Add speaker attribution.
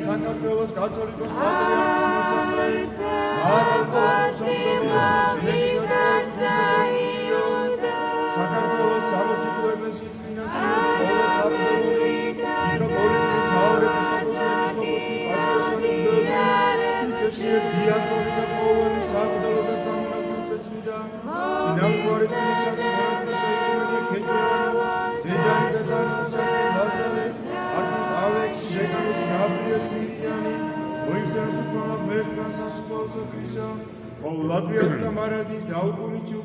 Speaker 1: საქართველოს კათოლიკოს პატრიარქოს საქართველოს სამოსიდო ეკლესიის Latvijas marādīs daudz, un viņš ir